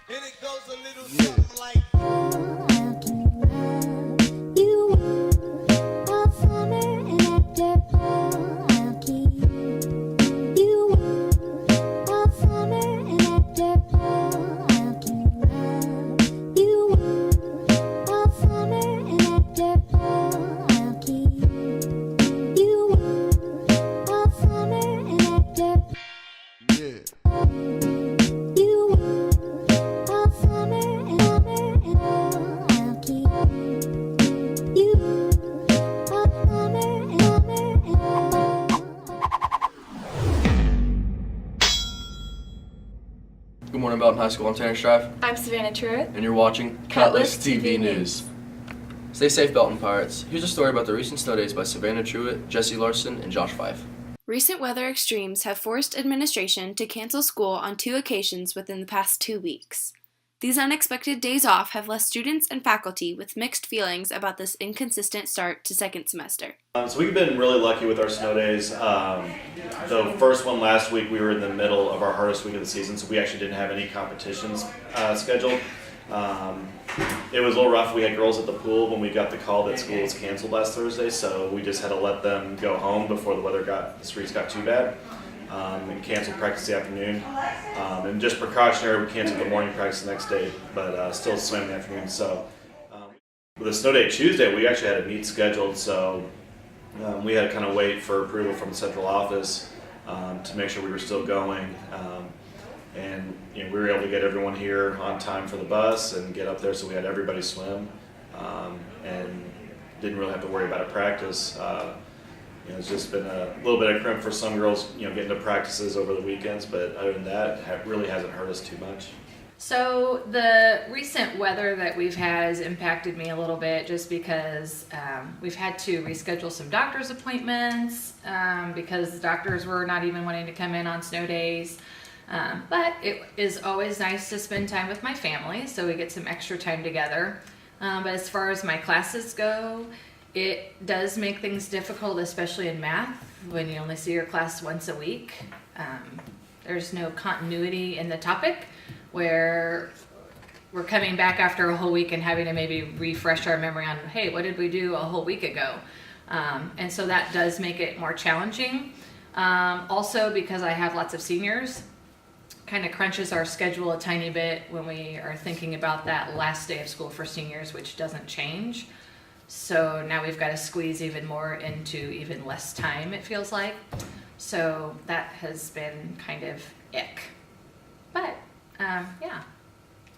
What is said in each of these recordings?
And it goes a little something like. Good morning, Belton High School. I'm Tanner Strife. I'm Savannah Truitt. And you're watching Cutlass TV TV News. Stay safe, Belton Pirates. Here's a story about the recent snow days by Savannah Truitt, Jesse Larson, and Josh Fife. Recent weather extremes have forced administration to cancel school on 2 occasions within the past 2 weeks. These unexpected days off have left students and faculty with mixed feelings about this inconsistent start to second semester. So we've been really lucky with our snow days. The first one last week, we were in the middle of our hardest week of the season, so we actually didn't have any competitions scheduled. It was a little rough. We had girls at the pool when we got the call that school was canceled last Thursday, so we just had to let them go home before the streets got too bad. And canceled practice the afternoon. And just precautionary, we canceled the morning practice the next day, but still swam in the afternoon. So with the snow day Tuesday, we actually had a meet scheduled, so we had to kind of wait for approval from the central office to make sure we were still going. And we were able to get everyone here on time for the bus and get up there, so we had everybody swim and didn't really have to worry about a practice. It's just been a little bit of crimp for some girls, getting to practices over the weekends, but other than that, it really hasn't hurt us too much. So the recent weather that we've had has impacted me a little bit just because we've had to reschedule some doctor's appointments because the doctors were not even wanting to come in on snow days. But it is always nice to spend time with my family, so we get some extra time together. But as far as my classes go, it does make things difficult, especially in math, when you only see your class once a week. There's no continuity in the topic, where we're coming back after a whole week and having to maybe refresh our memory on, hey, what did we do a whole week ago? And so that does make it more challenging. Also, because I have lots of seniors, kind of crunches our schedule a tiny bit when we are thinking about that last day of school for seniors, which doesn't change. So now we've got to squeeze even more into even less time, it feels like. So that has been kind of ick. But yeah,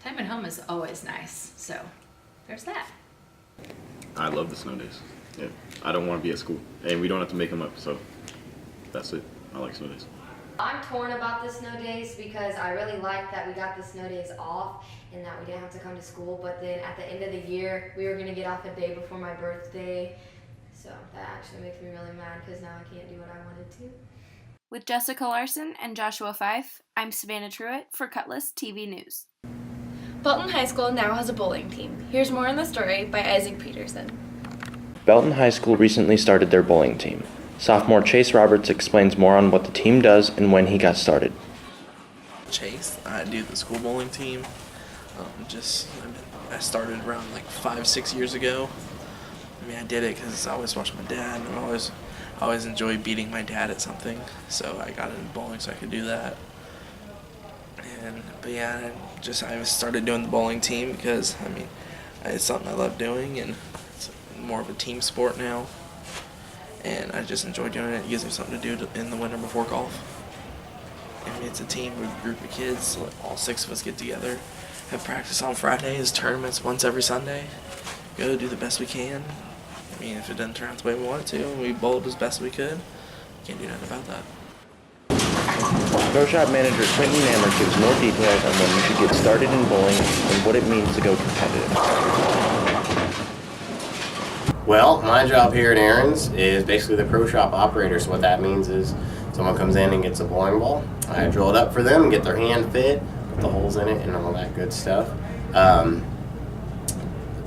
time at home is always nice. So there's that. I love the snow days. Yeah, I don't want to be at school, and we don't have to make them up. So that's it. I like snow days. I'm torn about the snow days because I really like that we got the snow days off and that we didn't have to come to school, but then at the end of the year we were going to get off a day before my birthday, so that actually makes me really mad because now I can't do what I wanted to. With Jessica Larson and Joshua Fife, I'm Savannah Truitt for Cutlass TV News. Belton High School now has a bowling team. Here's more on the story by Isaac Peterson. Belton High School recently started their bowling team. Sophomore Chase Roberts explains more on what the team does and when he got started. Chase, I do the school bowling team. I started around like 5-6 years ago. I did it because I always watched my dad, and I always enjoyed beating my dad at something. So I got into bowling so I could do that. I started doing the bowling team because it's something I love doing, and it's more of a team sport now. And I just enjoy doing it. It gives me something to do in the winter before golf. It's a team with a group of kids, so all 6 of us get together, have practice on Fridays, tournaments once every Sunday, go do the best we can. If it doesn't turn out the way we want it to, and we bowled as best we could, can't do nothing about that. Pro Shop Manager Quentin Nammer gives more details on when you should get started in bowling and what it means to go competitive. Well, my job here at Aaron's is basically the pro shop operator. So what that means is someone comes in and gets a bowling ball. I drill it up for them and get their hand fit, put the holes in it and all that good stuff.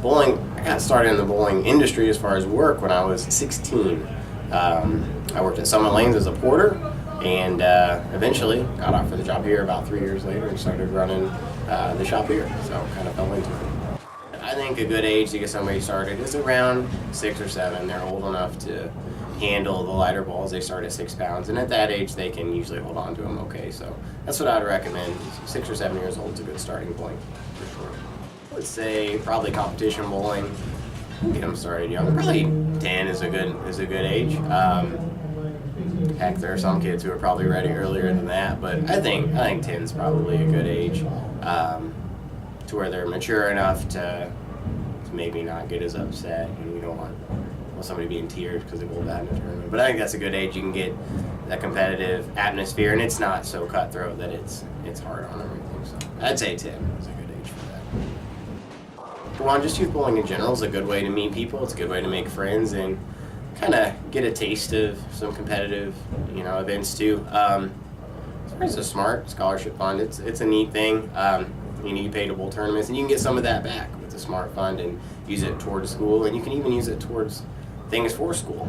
Bowling, I got started in the bowling industry as far as work when I was 16. I worked at Summit Lanes as a porter. and eventually got offered the job here about 3 years later and started running the shop here. So kind of fell into it. I think a good age to get somebody started is around 6 or 7. They're old enough to handle the lighter balls. They start at 6 pounds, and at that age they can usually hold on to them okay. So that's what I'd recommend. 6 or 7 years old is a good starting point for sure. I would say probably competition bowling. Get them started young. Probably 10 is a good age. Heck, there are some kids who are probably ready earlier than that, but I think 10 is probably a good age to where they're mature enough to maybe not get as upset, and we don't want somebody being tears because they bowl bad in a tournament. But I think that's a good age. You can get that competitive atmosphere, and it's not so cutthroat that it's hard on them or anything. So I'd say 10 is a good age for that. For one, just youth bowling in general is a good way to meet people. It's a good way to make friends and kind of get a taste of some competitive, events too. It's a smart scholarship fund. It's a neat thing. You pay to bowl tournaments, and you can get some of that back with the smart fund and use it towards school, and you can even use it towards things for school.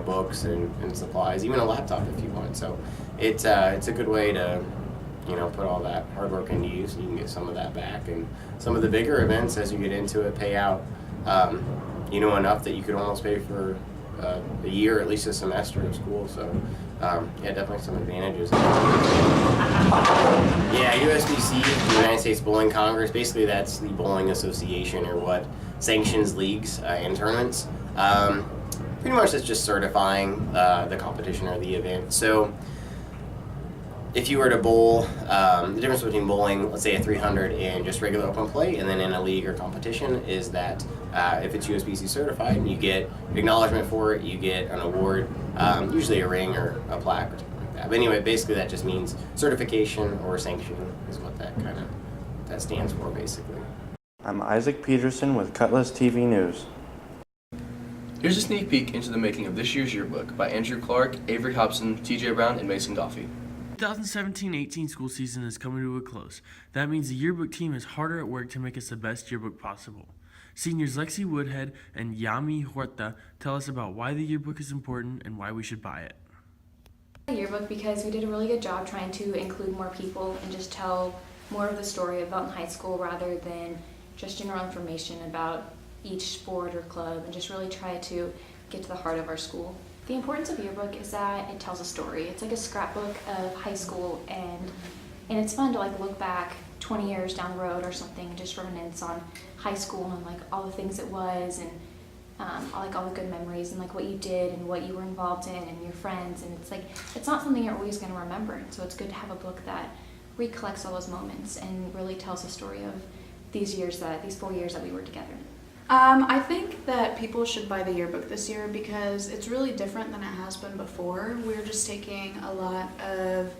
Books and supplies, even a laptop if you want. So it's a good way to put all that hard work into use, and you can get some of that back. And some of the bigger events, as you get into it, pay out enough that you could almost pay for a year, at least a semester of school. So definitely some advantages. USBC, the United States Bowling Congress, basically that's the bowling association, or what sanctions leagues and tournaments. Pretty much it's just certifying the competition or the event. So if you were to bowl, the difference between bowling, let's say a 300 in just regular open play, and then in a league or competition, is that if it's USBC certified, you get acknowledgement for it, you get an award, usually a ring or a plaque or something like that. But anyway, basically that just means certification or sanction is what that stands for, basically. I'm Isaac Peterson with Cutlass TV News. Here's a sneak peek into the making of this year's yearbook by Andrew Clark, Avery Hobson, TJ Brown, and Mason Goffey. 2017-18 school season is coming to a close. That means the yearbook team is harder at work to make us the best yearbook possible. Seniors Lexi Woodhead and Yami Horta tell us about why the yearbook is important and why we should buy it. The yearbook because we did a really good job trying to include more people and just tell more of the story of Belton High School rather than just general information about each sport or club, and just really try to get to the heart of our school. The importance of yearbook is that it tells a story. It's like a scrapbook of high school, and it's fun to look back 20 years down the road or something and just reminisce on high school and all the things it was, and all the good memories and what you did and what you were involved in and your friends. And it's not something you're always going to remember, and so it's good to have a book that recollects all those moments and really tells the story of these 4 years that we were together. I think that people should buy the yearbook this year because it's really different than it has been before. We're just taking a lot of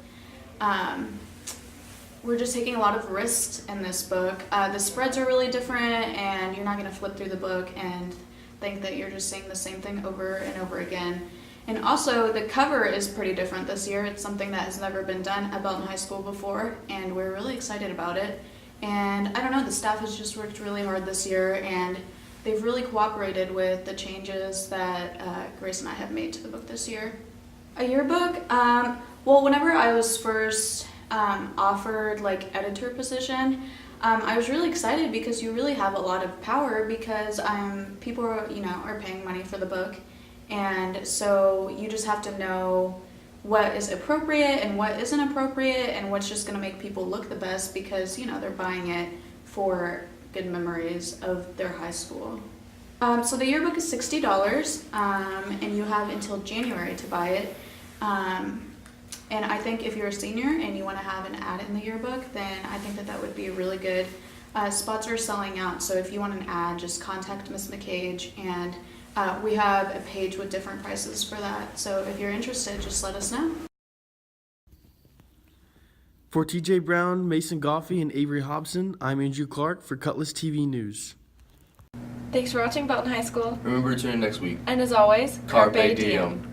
risks in this book. The spreads are really different, and you're not going to flip through the book and think that you're just seeing the same thing over and over again. And also, the cover is pretty different this year. It's something that has never been done at Belton High School before, and we're really excited about it. And I don't know, the staff has just worked really hard this year, and they've really cooperated with the changes that Grace and I have made to the book this year. A yearbook? Whenever I was first offered editor position, I was really excited because you really have a lot of power because people are paying money for the book, and so you just have to know what is appropriate and what isn't appropriate and what's just going to make people look the best because they're buying it for good memories of their high school. So the yearbook is $60, and you have until January to buy it. And I think if you're a senior and you want to have an ad in the yearbook, then I think that would be really good. Spots are selling out, so if you want an ad, just contact Ms. McCage, and we have a page with different prices for that. So if you're interested, just let us know. For TJ Brown, Mason Goffey, and Avery Hobson, I'm Andrew Clark for Cutlass TV News. Thanks for watching Belton High School. Remember to tune in next week. And as always, Carpe diem.